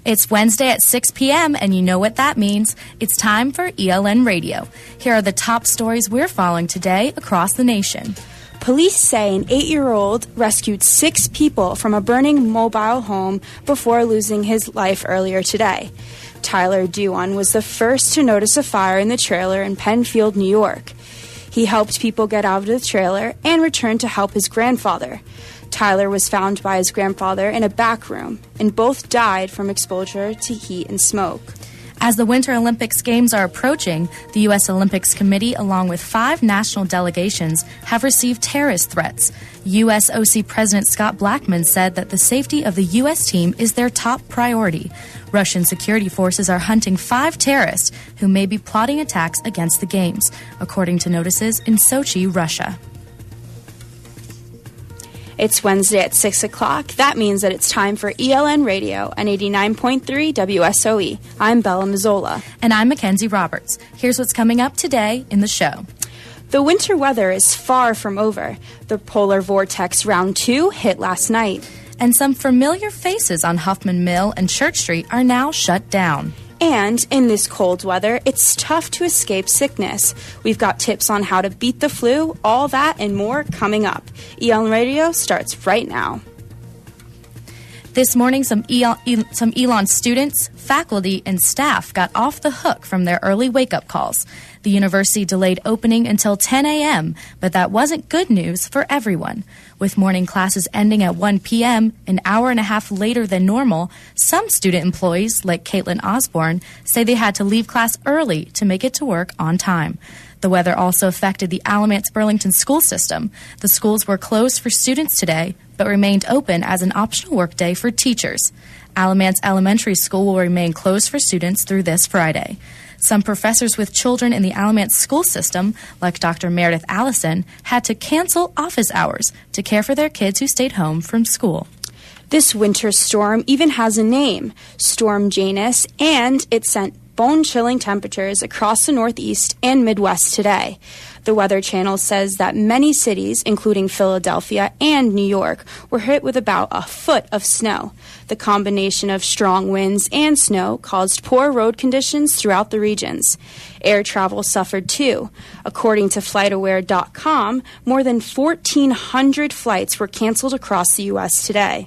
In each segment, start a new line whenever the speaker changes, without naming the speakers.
It's Wednesday at 6 p.m., and you know what that means. It's time for ELN Radio. Here are the top stories we're following today across the nation.
Police say an 8-year-old rescued 6 people from a burning mobile home before losing his life earlier today. Tyler Dewan was the first to notice a fire in the trailer in Penfield, New York. He helped people get out of the trailer and returned to help his grandfather. Tyler was found by his grandfather in a back room, and both died from exposure to heat and smoke.
As the Winter Olympics Games are approaching, the U.S. Olympics Committee, along with 5 national delegations, have received terrorist threats. U.S. OC President Scott Blackmun said that the safety of the U.S. team is their top priority. Russian security forces are hunting 5 terrorists who may be plotting attacks against the Games, according to notices in Sochi, Russia.
It's Wednesday at 6 o'clock. That means that it's time for ELN Radio on 89.3 WSOE. I'm Bella Mazzola.
And I'm Mackenzie Roberts. Here's what's coming up today in the show.
The winter weather is far from over. The polar vortex round 2 hit last night.
And some familiar faces on Huffman Mill and Church Street are now shut down.
And in this cold weather, it's tough to escape sickness. We've got tips on how to beat the flu, all that and more coming up. ELN Radio starts right now.
This morning, some Elon students, faculty, and staff got off the hook from their early wake-up calls. The university delayed opening until 10 a.m., but that wasn't good news for everyone. With morning classes ending at 1 p.m., an hour and a half later than normal, some student employees, like Caitlin Osborne, say they had to leave class early to make it to work on time. The weather also affected the Alamance-Burlington school system. The schools were closed for students today, but remained open as an optional workday for teachers. Alamance Elementary School will remain closed for students through this Friday. Some professors with children in the Alamance school system, like Dr. Meredith Allison, had to cancel office hours to care for their kids who stayed home from school.
This winter storm even has a name, Storm Janus, and it sent bone-chilling temperatures across the Northeast and Midwest today. The Weather Channel says that many cities, including Philadelphia and New York, were hit with about a foot of snow. The combination of strong winds and snow caused poor road conditions throughout the regions. Air travel suffered too. According to FlightAware.com, more than 1,400 flights were canceled across the U.S. today.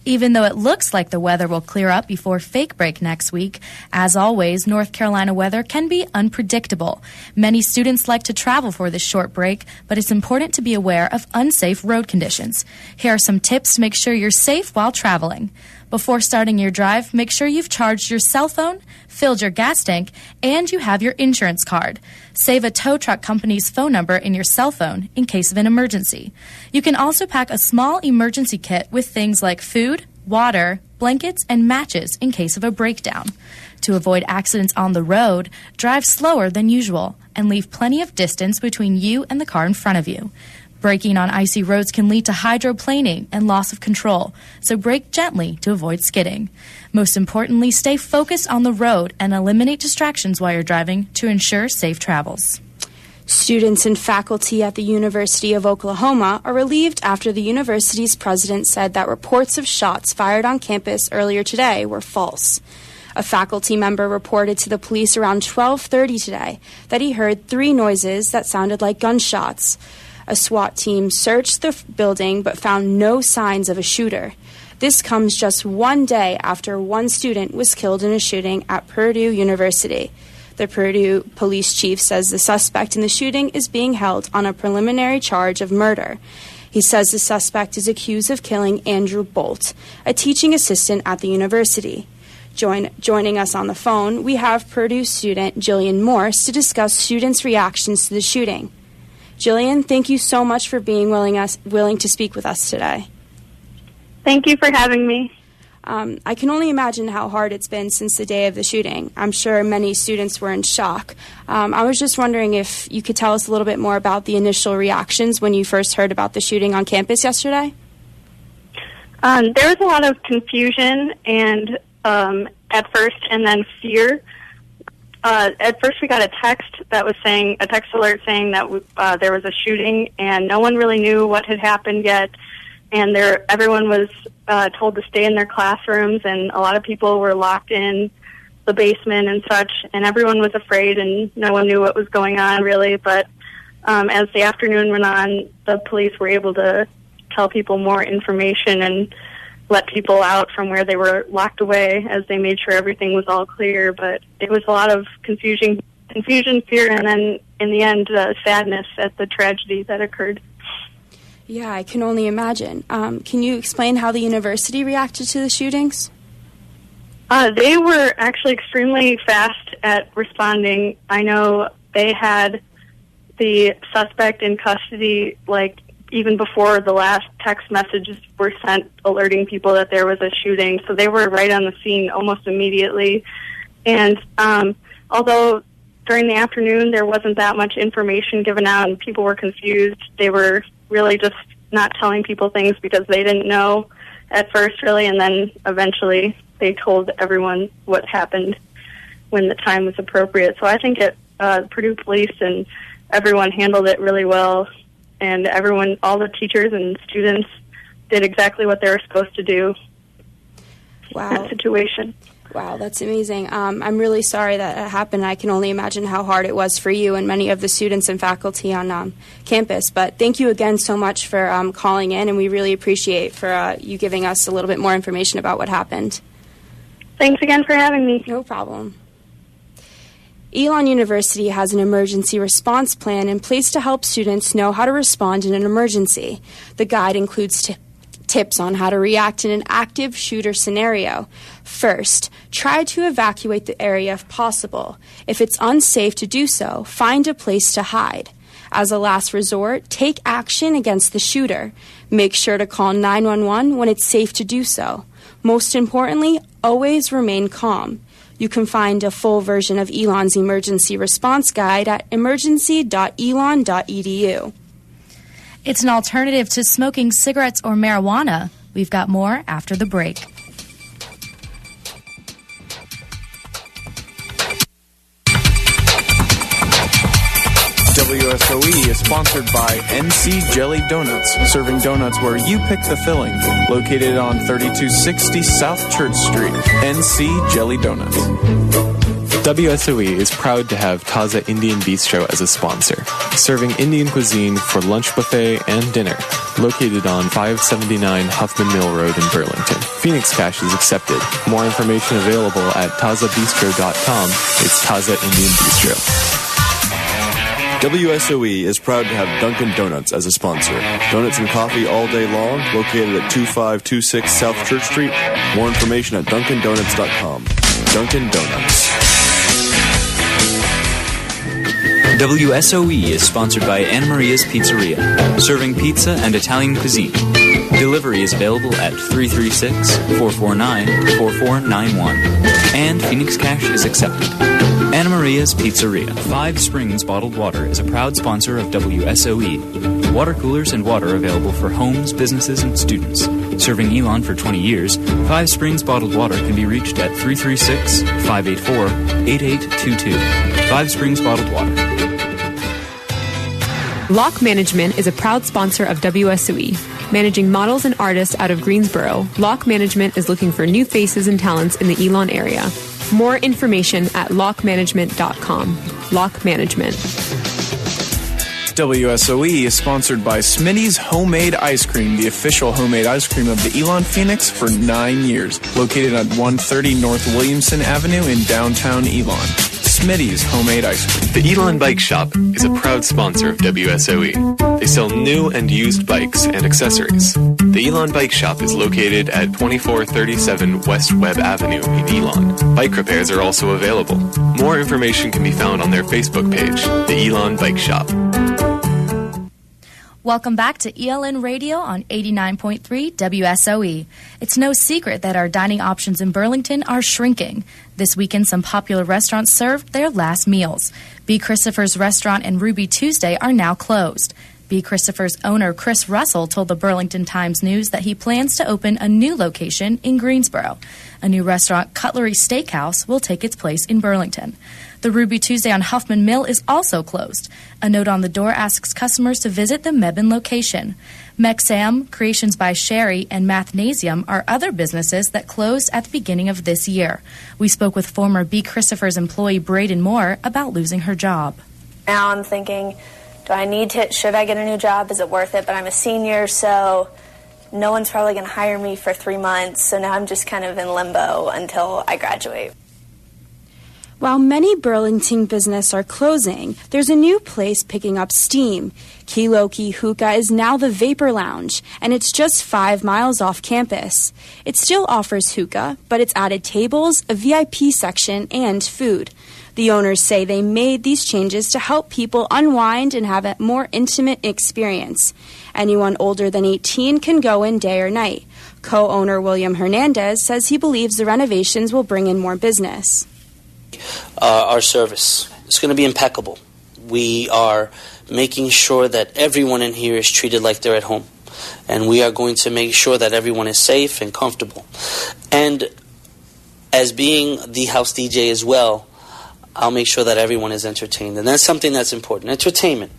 Even though it looks like the weather will clear up before fake break next week, as always, North Carolina weather can be unpredictable. Many students like to travel for this short break, but it's important to be aware of unsafe road conditions. Here are some tips to make sure you're safe while traveling. Before starting your drive, make sure you've charged your cell phone, filled your gas tank, and you have your insurance card. Save a tow truck company's phone number in your cell phone in case of an emergency. You can also pack a small emergency kit with things like food, water, blankets, and matches in case of a breakdown. To avoid accidents on the road, drive slower than usual and leave plenty of distance between you and the car in front of you. Braking on icy roads can lead to hydroplaning and loss of control, so brake gently to avoid skidding. Most importantly, stay focused on the road and eliminate distractions while you're driving to ensure safe travels.
Students and faculty at the University of Oklahoma are relieved after the university's president said that reports of shots fired on campus earlier today were false. A faculty member reported to the police around 12:30 today that he heard 3 noises that sounded like gunshots. A SWAT team searched the building but found no signs of a shooter. This comes just one day after one student was killed in a shooting at Purdue University. The Purdue police chief says the suspect in the shooting is being held on a preliminary charge of murder. He says the suspect is accused of killing Andrew Bolt, a teaching assistant at the university. Joining us on the phone, we have Purdue student Jillian Morse to discuss students' reactions to the shooting. Jillian, thank you so much for being willing to speak with us today.
Thank you for having me.
I can only imagine how hard it's been since the day of the shooting. I'm sure many students were in shock. I was just wondering if you could tell us a little bit more about the initial reactions when you first heard about the shooting on campus yesterday.
There was a lot of confusion and at first, and then fear. At first, we got a text alert saying that there was a shooting, and no one really knew what had happened yet. and everyone was told to stay in their classrooms, and a lot of people were locked in the basement and such, and everyone was afraid, and no one knew what was going on, really. But as the afternoon went on, the police were able to tell people more information and let people out from where they were locked away as they made sure everything was all clear. But it was a lot of confusion, fear, and then in the end, sadness at the tragedy that occurred.
Yeah, I can only imagine. Can you explain how the university reacted to the shootings?
They were actually extremely fast at responding. I know they had the suspect in custody, even before the last text messages were sent alerting people that there was a shooting. So they were right on the scene almost immediately. And although during the afternoon there wasn't that much information given out and people were confused, they were really just not telling people things because they didn't know at first, really, and then eventually they told everyone what happened when the time was appropriate. So I think Purdue Police and everyone handled it really well, and all the teachers and students did exactly what they were supposed to do.
Wow.
In that situation.
Wow, that's amazing. I'm really sorry that it happened. I can only imagine how hard it was for you and many of the students and faculty on campus. But thank you again so much for calling in, and we really appreciate for you giving us a little bit more information about what happened.
Thanks again for having me.
No problem. Elon University has an emergency response plan in place to help students know how to respond in an emergency. The guide includes tips on how to react in an active shooter scenario. First, try to evacuate the area if possible. If it's unsafe to do so, find a place to hide. As a last resort, take action against the shooter. Make sure to call 911 when it's safe to do so. Most importantly, always remain calm. You can find a full version of Elon's emergency response guide at emergency.elon.edu.
It's an alternative to smoking cigarettes or marijuana. We've got more after the break.
WSOE is sponsored by NC Jelly Donuts, serving donuts where you pick the filling. Located on 3260 South Church Street, NC Jelly Donuts.
WSOE is proud to have Taza Indian Bistro as a sponsor, serving Indian cuisine for lunch buffet and dinner. Located on 579 Huffman Mill Road in Burlington. Phoenix Cash is accepted. More information available at tazabistro.com. It's Taza Indian Bistro.
WSOE is proud to have Dunkin' Donuts as a sponsor. Donuts and coffee all day long, located at 2526 South Church Street. More information at dunkindonuts.com. Dunkin' Donuts.
WSOE is sponsored by Anna Maria's Pizzeria, serving pizza and Italian cuisine. Delivery is available at 336-449-4491. And Phoenix Cash is accepted. Anna Maria's Pizzeria. 5 Springs Bottled Water is a proud sponsor of WSOE. Water coolers and water available for homes, businesses, and students. Serving Elon for 20 years, 5 Springs Bottled Water can be reached at 336-584-8822. 5 Springs Bottled Water.
Lock Management is a proud sponsor of WSOE. Managing models and artists out of Greensboro, Lock Management is looking for new faces and talents in the Elon area. More information at lockmanagement.com. Lock Management.
WSOE is sponsored by Smitty's Homemade Ice Cream, the official homemade ice cream of the Elon Phoenix for 9 years. Located at 130 North Williamson Avenue in downtown Elon. Smitty's Homemade Ice Cream.
The Elon Bike Shop is a proud sponsor of WSOE. They sell new and used bikes and accessories. The Elon Bike Shop is located at 2437 West Webb Avenue in Elon. Bike repairs are also available. More information can be found on their Facebook page, the Elon Bike Shop.
Welcome back to ELN Radio on 89.3 WSOE. It's no secret that our dining options in Burlington are shrinking. This weekend, some popular restaurants served their last meals. B. Christopher's Restaurant and Ruby Tuesday are now closed. B. Christopher's owner, Chris Russell, told the Burlington Times-News that he plans to open a new location in Greensboro. A new restaurant, Cutlery Steakhouse, will take its place in Burlington. The Ruby Tuesday on Huffman Mill is also closed. A note on the door asks customers to visit the Mebane location. Mexam, Creations by Sherry, and Mathnasium are other businesses that closed at the beginning of this year. We spoke with former B. Christopher's employee Braden Moore about losing her job.
Now I'm thinking, should I get a new job? Is it worth it? But I'm a senior, so no one's probably going to hire me for 3 months. So now I'm just kind of in limbo until I graduate.
While many Burlington businesses are closing, there's a new place picking up steam. Kiloki Hookah is now the Vapor Lounge, and it's just 5 miles off campus. It still offers hookah, but it's added tables, a VIP section, and food. The owners say they made these changes to help people unwind and have a more intimate experience. Anyone older than 18 can go in day or night. Co-owner William Hernandez says he believes the renovations will bring in more business.
Our service is going to be impeccable. We are making sure that everyone in here is treated like they're at home. And we are going to make sure that everyone is safe and comfortable. And as being the house DJ as well, I'll make sure that everyone is entertained. And that's something that's important. Entertainment.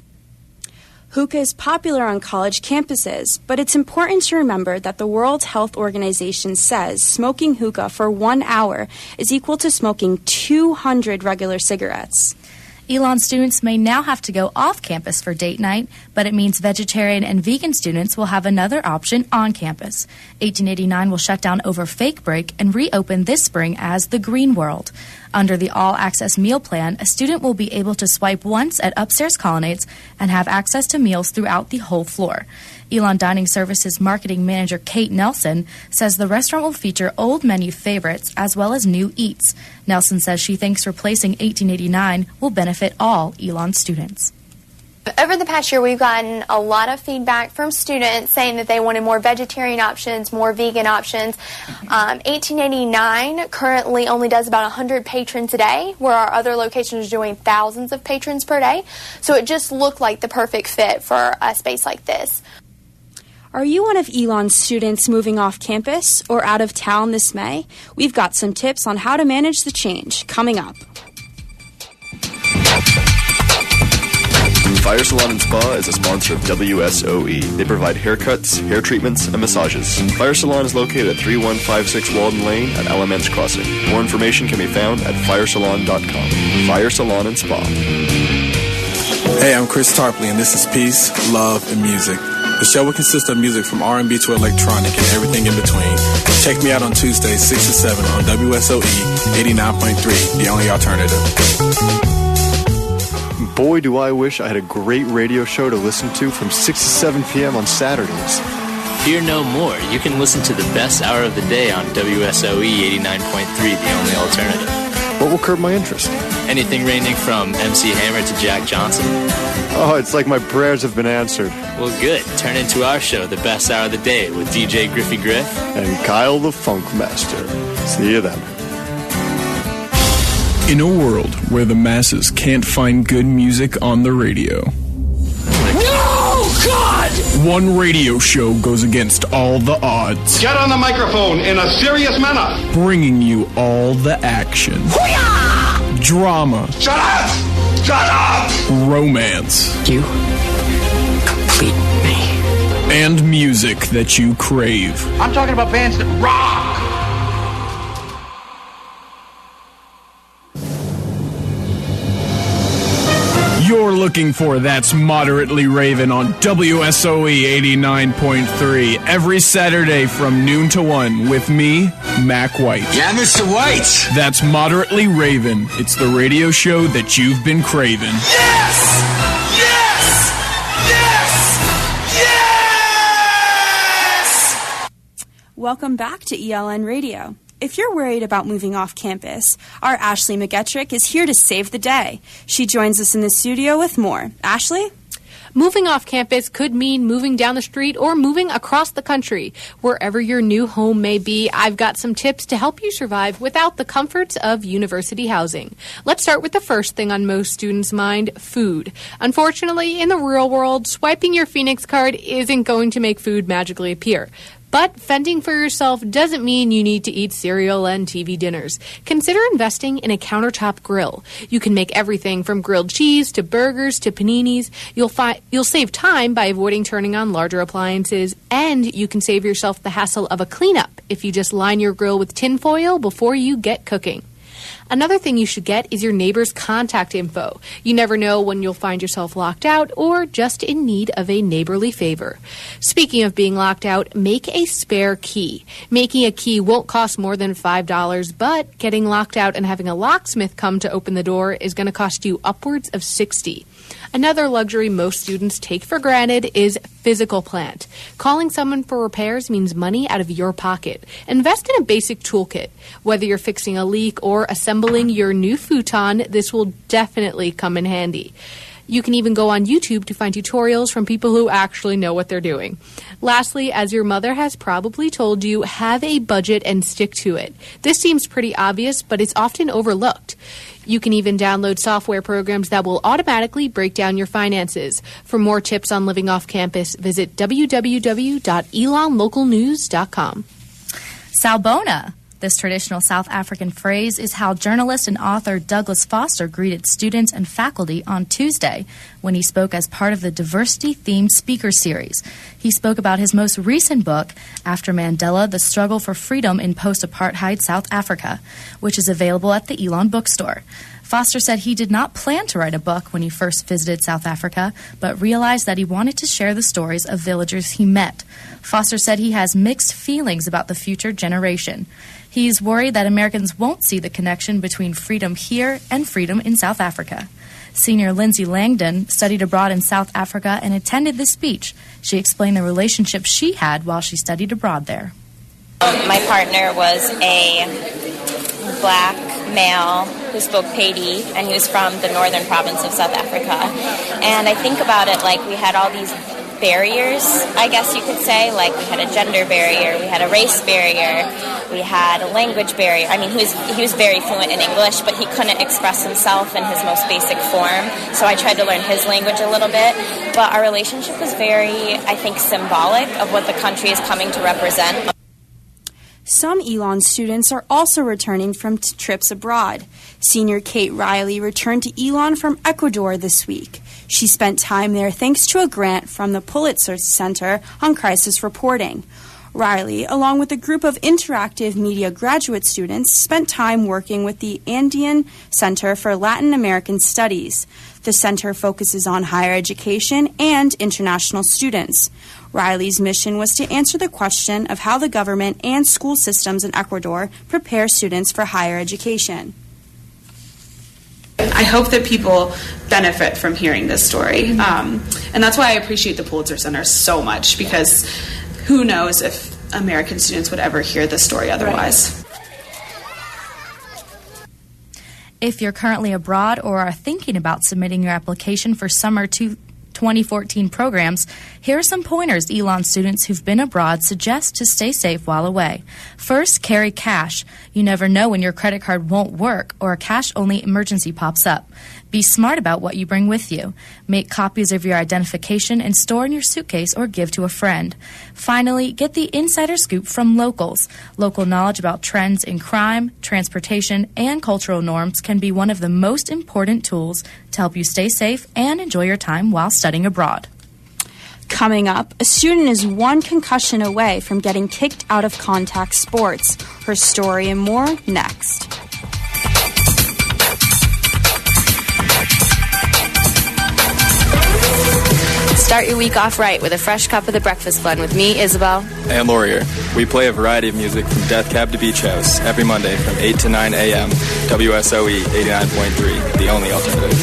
Hookah is popular on college campuses, but it's important to remember that the World Health Organization says smoking hookah for 1 hour is equal to smoking 200 regular cigarettes.
Elon students may now have to go off campus for date night, but it means vegetarian and vegan students will have another option on campus. 1889 will shut down over Fake Break and reopen this spring as the Green World. Under the all-access meal plan, a student will be able to swipe once at upstairs colonnades and have access to meals throughout the whole floor. Elon Dining Services marketing manager Kate Nelson says the restaurant will feature old menu favorites as well as new eats. Nelson says she thinks replacing 1889 will benefit all Elon students.
Over the past year, we've gotten a lot of feedback from students saying that they wanted more vegetarian options, more vegan options. 1889 currently only does about 100 patrons a day, where our other locations are doing thousands of patrons per day. So it just looked like the perfect fit for a space like this.
Are you one of Elon's students moving off campus or out of town this May? We've got some tips on how to manage the change coming up.
Fire Salon and Spa is a sponsor of WSOE. They provide haircuts, hair treatments, and massages. Fire Salon is located at 3156 Walden Lane at Alamance Crossing. More information can be found at firesalon.com. Fire Salon and Spa.
Hey, I'm Chris Tarpley, and this is Peace, Love, and Music. The show will consist of music from R&B to electronic and everything in between. Check me out on Tuesdays, 6 to 7 on WSOE 89.3, the only alternative.
Boy, do I wish I had a great radio show to listen to from 6 to 7 p.m. on Saturdays.
Fear no more. You can listen to the best hour of the day on WSOE 89.3, the only alternative.
What will curb my interest?
Anything ranging from MC Hammer to Jack Johnson.
Oh, it's like my prayers have been answered.
Well, good. Turn into our show, the best hour of the day, with DJ Griffey Griff.
And Kyle the Funk Master. See you then.
In a world where the masses can't find good music on the radio.
No, God!
One radio show goes against all the odds.
Get on the microphone in a serious manner.
Bringing you all the action.
Hoo-yah!
Drama.
Shut up! Shut up!
Romance.
You complete me.
And music that you crave.
I'm talking about bands that rock.
You're looking for That's Moderately Raven on WSOE 89.3 every Saturday from noon to 1 with me, Mac White.
Yeah, Mr. White.
That's Moderately Raven. It's the radio show that you've been craving.
Yes! Yes! Yes! Yes!
Welcome back to ELN Radio. If you're worried about moving off campus, our Ashley McGettrick is here to save the day. She joins us in the studio with more. Ashley?
Moving off campus could mean moving down the street or moving across the country. Wherever your new home may be, I've got some tips to help you survive without the comforts of university housing. Let's start with the first thing on most students' mind, food. Unfortunately, in the real world, swiping your Phoenix card isn't going to make food magically appear. But fending for yourself doesn't mean you need to eat cereal and TV dinners. Consider investing in a countertop grill. You can make everything from grilled cheese to burgers to paninis. You'll save time by avoiding turning on larger appliances, and you can save yourself the hassle of a cleanup if you just line your grill with tinfoil before you get cooking. Another thing you should get is your neighbor's contact info. You never know when you'll find yourself locked out or just in need of a neighborly favor. Speaking of being locked out, make a spare key. Making a key won't cost more than $5, but getting locked out and having a locksmith come to open the door is going to cost you upwards of $60. Another luxury most students take for granted is physical plant. Calling someone for repairs means money out of your pocket. Invest in a basic toolkit. Whether you're fixing a leak or assembling your new futon, this will definitely come in handy. You can even go on YouTube to find tutorials from people who actually know what they're doing. Lastly, as your mother has probably told you, have a budget and stick to it. This seems pretty obvious, but it's often overlooked. You can even download software programs that will automatically break down your finances. For more tips on living off campus, visit www.elonlocalnews.com.
Salbona. This traditional South African phrase is how journalist and author Douglas Foster greeted students and faculty on Tuesday when he spoke as part of the diversity-themed speaker series. He spoke about his most recent book, After Mandela, The Struggle for Freedom in Post-Apartheid South Africa, which is available at the Elon bookstore. Foster said he did not plan to write a book when he first visited South Africa, but realized that he wanted to share the stories of villagers he met. Foster said he has mixed feelings about the future generation. He's worried that Americans won't see the connection between freedom here and freedom in South Africa. Senior Lindsay Langdon studied abroad in South Africa and attended the speech. She explained the relationship she had while she studied abroad there.
My partner was a black male who spoke Pedi, and he was from the northern province of South Africa. And I think about it like we had all these barriers, I guess you could say. Like, we had a gender barrier, we had a race barrier, we had a language barrier. I mean, he was very fluent in English, but he couldn't express himself in his most basic form, so I tried to learn his language a little bit. But our relationship was very, I think, symbolic of what the country is coming to represent.
Some Elon students are also returning from trips abroad. Senior Kate Riley returned to Elon from Ecuador this week. She spent time there thanks to a grant from the Pulitzer Center on Crisis Reporting. Riley, along with a group of interactive media graduate students, spent time working with the Andean Center for Latin American Studies. The center focuses on higher education and international students. Riley's mission was to answer the question of how the government and school systems in Ecuador prepare students for higher education.
I hope that people benefit from hearing this story. And that's why I appreciate the Pulitzer Center so much, because who knows if American students would ever hear this story otherwise.
If you're currently abroad or are thinking about submitting your application for summer 2014 programs, here are some pointers Elon students who've been abroad suggest to stay safe while away. First, carry cash. You never know when your credit card won't work or a cash-only emergency pops up. Be smart about what you bring with you. Make copies of your identification and store in your suitcase or give to a friend. Finally, get the insider scoop from locals. Local knowledge about trends in crime, transportation, and cultural norms can be one of the most important tools to help you stay safe and enjoy your time while studying abroad.
Coming up, a student is one concussion away from getting kicked out of contact sports. Her story and more next.
Start your week off right with a fresh cup of the breakfast blend with me, Isabel.
And Laurier. We play a variety of music from Death Cab to Beach House every Monday from 8 to 9 a.m. WSOE 89.3, the only alternative.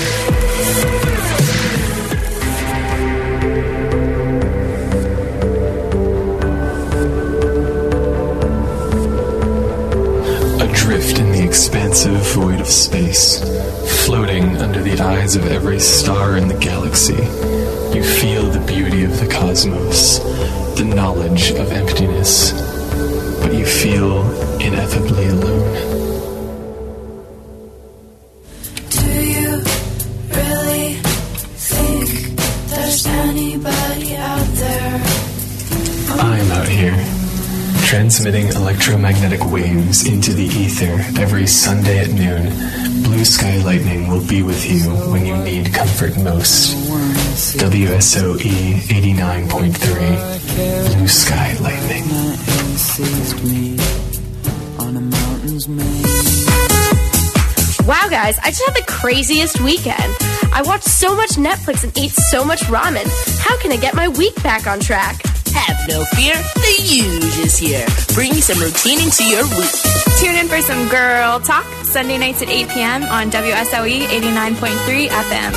Adrift in the expansive void of space, floating under the eyes of every star in the galaxy, you feel the beauty of the cosmos, the knowledge of emptiness, but you feel ineffably alone.
Do you really think there's anybody out there?
I'm out here, Transmitting electromagnetic waves into the ether every Sunday at noon, Blue Sky Lightning will be with you when you need comfort most. WSOE 89.3, Blue Sky Lightning.
Wow, guys, I just had the craziest weekend. I watched so much Netflix and ate so much ramen. How can I get my week back on track?
Have no fear, the Huge is here, bringing some routine into your week.
Tune in for some girl talk, Sunday nights at 8 p.m. on WSOE 89.3 FM.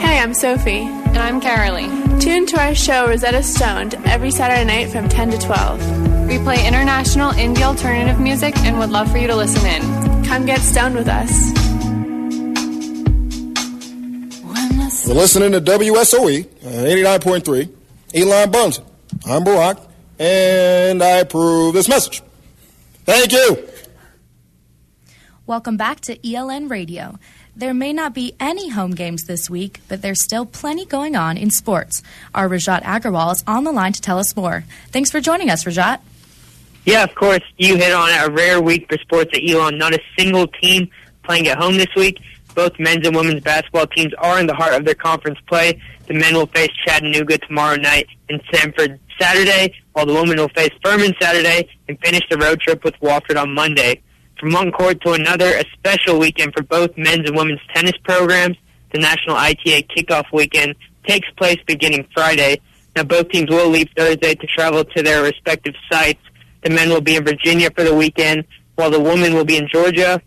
Hey, I'm Sophie.
And I'm Carolee.
Tune to our show Rosetta Stoned every Saturday night from 10 to 12.
We play international indie alternative music and would love for you to listen in.
Come get stoned with us.
You're listening to WSOE 89.3, Elon Bunsen. I'm Barack, and I approve this message. Thank you.
Welcome back to ELN Radio. There may not be any home games this week, but there's still plenty going on in sports. Our Rajat Agarwal is on the line to tell us more. Thanks for joining us, Rajat.
Yeah, of course. You hit on a rare week for sports at Elon. Not a single team playing at home this week. Both men's and women's basketball teams are in the heart of their conference play. The men will face Chattanooga tomorrow night and Sanford Saturday, while the women will face Furman Saturday and finish the road trip with Wofford on Monday. From one court to another, a special weekend for both men's and women's tennis programs. The National ITA Kickoff Weekend takes place beginning Friday. Now, both teams will leave Thursday to travel to their respective sites. The men will be in Virginia for the weekend, while the women will be in Georgia.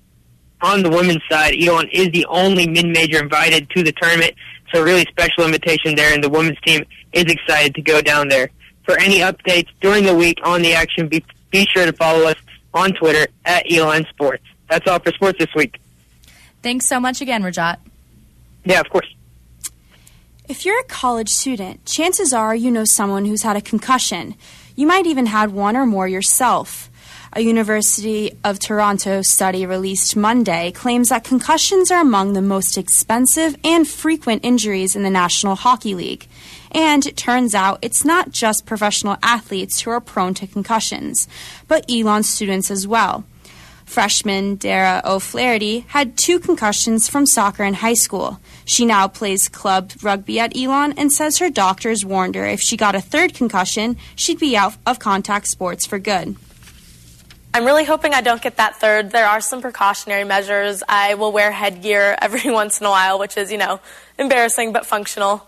On the women's side, Elon is the only mid-major invited to the tournament, so a really special invitation there, and the women's team is excited to go down there. For any updates during the week on the action, be sure to follow us on Twitter at Elon Sports. That's all for sports this week.
Thanks so much again, Rajat.
Yeah, of course.
If you're a college student, chances are you know someone who's had a concussion. You might even had one or more yourself. A University of Toronto study released Monday claims that concussions are among the most expensive and frequent injuries in the National Hockey League. And it turns out it's not just professional athletes who are prone to concussions, but Elon students as well. Freshman Dara O'Flaherty had 2 concussions from soccer in high school. She now plays club rugby at Elon and says her doctors warned her if she got a 3rd concussion, she'd be out of contact sports for good.
I'm really hoping I don't get that 3rd. There are some precautionary measures. I will wear headgear every once in a while, which is, embarrassing but functional.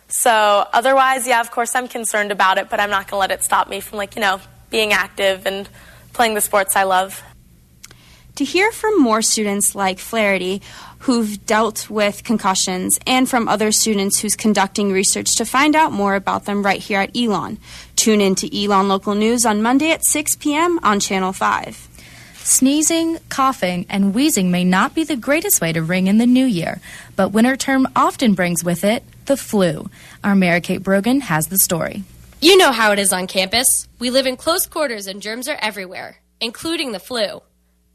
So otherwise, yeah, of course I'm concerned about it, but I'm not going to let it stop me from, being active and playing the sports I love.
To hear from more students like Flaherty who've dealt with concussions and from other students who's conducting research to find out more about them right here at Elon. Tune in to Elon Local News on Monday at 6 p.m. on Channel 5.
Sneezing, coughing, and wheezing may not be the greatest way to ring in the new year, but winter term often brings with it the flu. Our Mary Kate Brogan has the story.
You know how it is on campus. We live in close quarters and germs are everywhere, including the flu.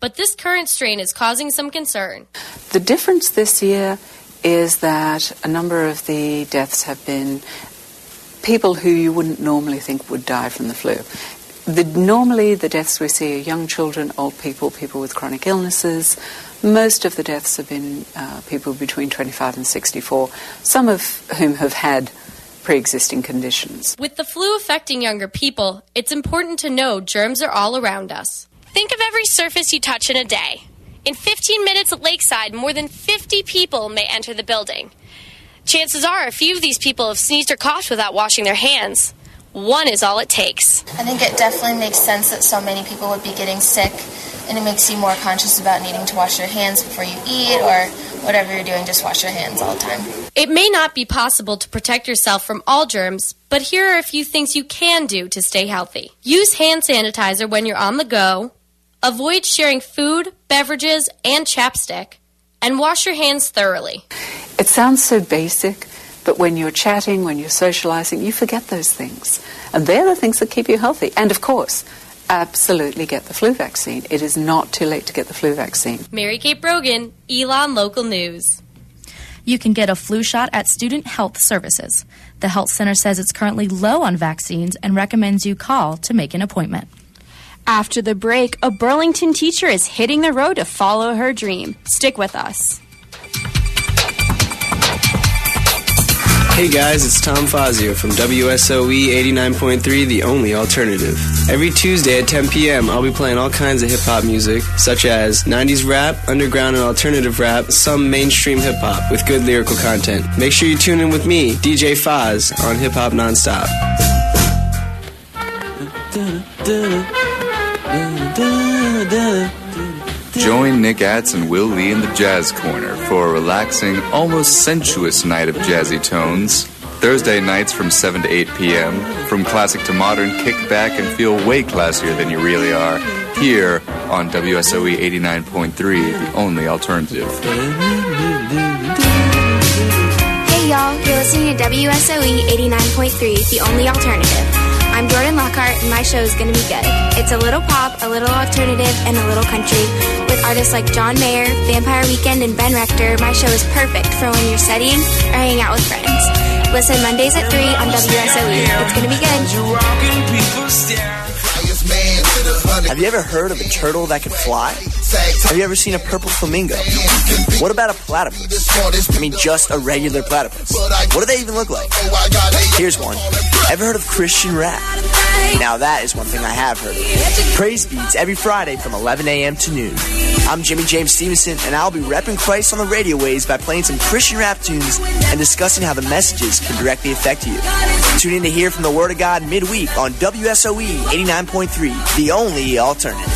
But this current strain is causing some concern.
The difference this year is that a number of the deaths have been people who you wouldn't normally think would die from the flu. Normally the deaths we see are young children, old people, people with chronic illnesses. Most of the deaths have been people between 25 and 64, some of whom have had pre-existing conditions.
With the flu affecting younger people, it's important to know germs are all around us. Think of every surface you touch in a day. In 15 minutes at Lakeside, more than 50 people may enter the building. Chances are a few of these people have sneezed or coughed without washing their hands. One is all it takes.
I think it definitely makes sense that so many people would be getting sick, and it makes you more conscious about needing to wash your hands before you eat or whatever you're doing, just wash your hands all the time.
It may not be possible to protect yourself from all germs, but here are a few things you can do to stay healthy. Use hand sanitizer when you're on the go. Avoid sharing food, beverages, and chapstick, and wash your hands thoroughly.
It sounds so basic, but when you're chatting, when you're socializing, you forget those things. And they're the things that keep you healthy. And of course, absolutely get the flu vaccine. It is not too late to get the flu vaccine.
Mary Kate Brogan, Elon Local News.
You can get a flu shot at Student Health Services. The health center says it's currently low on vaccines and recommends you call to make an appointment.
After the break, a Burlington teacher is hitting the road to follow her dream. Stick with us.
Hey guys, it's Tom Fazio from WSOE 89.3, the only alternative. Every Tuesday at 10 p.m., I'll be playing all kinds of hip-hop music, such as 90s rap, underground and alternative rap, some mainstream hip-hop with good lyrical content. Make sure you tune in with me, DJ Faz, on Hip Hop Nonstop.
Join Nick Atz and Will Lee in the Jazz Corner for a relaxing, almost sensuous night of jazzy tones. Thursday nights from 7 to 8 p.m. From classic to modern, kick back and feel way classier than you really are. Here on WSOE 89.3, the only alternative.
Hey y'all, you're listening to WSOE 89.3, the only alternative. I'm Jordan Lockhart, and my show is going to be good. It's a little pop, a little alternative, and a little country. With artists like John Mayer, Vampire Weekend, and Ben Rector, my show is perfect for when you're studying or hanging out with friends. Listen Mondays at 3 on WSOE. It's going to be good.
Have you ever heard of a turtle that can fly? Have you ever seen a purple flamingo? What about a platypus? I mean, just a regular platypus. What do they even look like? Here's one. Ever heard of Christian rap? Now that is one thing I have heard of. Praise Beats every Friday from 11 a.m. to noon. I'm Jimmy James Stevenson, and I'll be repping Christ on the radio waves by playing some Christian rap tunes and discussing how the messages can directly affect you. Tune in to hear from the Word of God midweek on WSOE 89.3, the only alternative.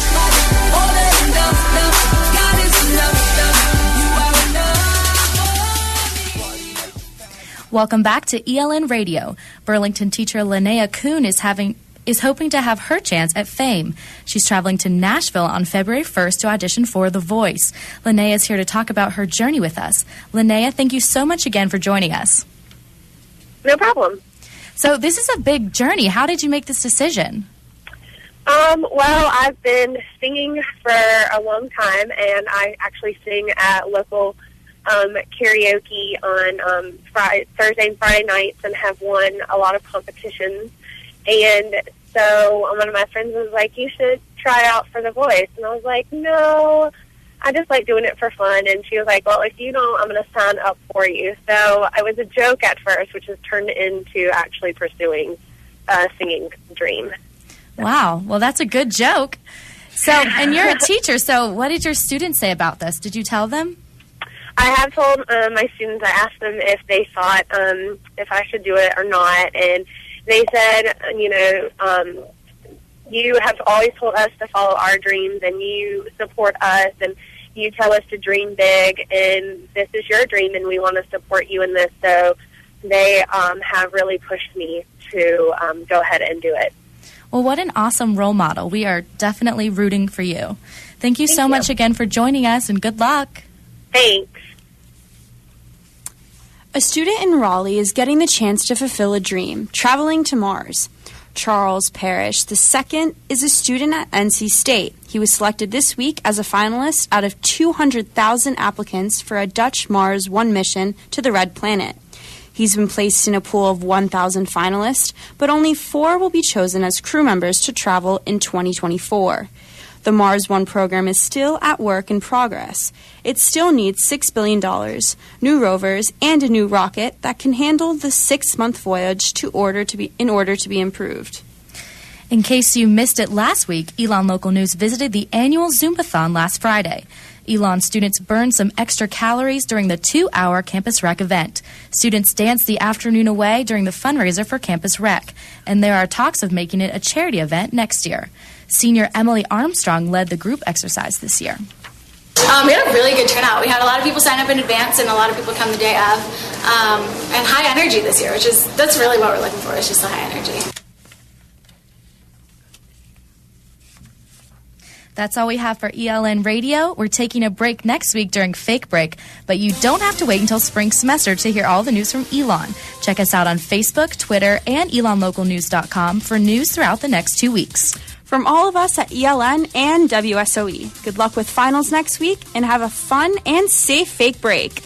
Welcome back to ELN Radio. Burlington teacher Linnea Kuhn is hoping to have her chance at fame. She's traveling to Nashville on February 1st to audition for The Voice. Linnea is here to talk about her journey with us. Linnea, thank you so much again for joining us.
No problem.
So this is a big journey. How did you make this decision?
Well, I've been singing for a long time, and I actually sing at local karaoke on Thursday and Friday nights and have won a lot of competitions. And so one of my friends was like, you should try out for The Voice. And I was like, no, I just like doing it for fun. And she was like, well, if you don't, I'm going to sign up for you. So it was a joke at first, which has turned into actually pursuing a singing dream.
Wow. Well, that's a good joke. So, and you're a teacher, so what did your students say about this? Did you tell them?
I have told my students, I asked them if they thought if I should do it or not, and they said, you have always told us to follow our dreams, and you support us, and you tell us to dream big, and this is your dream, and we want to support you in this. So they have really pushed me to go ahead and do it.
Well, what an awesome role model. We are definitely rooting for you. Thank you so much again for joining us, and good luck.
Thanks.
A student in Raleigh is getting the chance to fulfill a dream, traveling to Mars. Charles Parrish II is a student at NC State. He was selected this week as a finalist out of 200,000 applicants for a Dutch Mars 1 mission to the Red Planet. He's been placed in a pool of 1,000 finalists, but only 4 will be chosen as crew members to travel in 2024. The Mars 1 program is still at work in progress. It still needs $6 billion, new rovers, and a new rocket that can handle the 6-month voyage in order to be improved.
In case you missed it last week, Elon Local News visited the annual Zumbathon last Friday. Elon students burned some extra calories during the 2-hour Campus Rec event. Students danced the afternoon away during the fundraiser for Campus Rec, and there are talks of making it a charity event next year. Senior Emily Armstrong led the group exercise this year.
We had a really good turnout. We had a lot of people sign up in advance and a lot of people come the day of. And high energy this year, that's really what we're looking for, is just the high energy.
That's all we have for ELN Radio. We're taking a break next week during Fake Break, but you don't have to wait until spring semester to hear all the news from Elon. Check us out on Facebook, Twitter, and ElonLocalNews.com for news throughout the next 2 weeks.
From all of us at ELN and WSOE, good luck with finals next week and have a fun and safe Fake Break.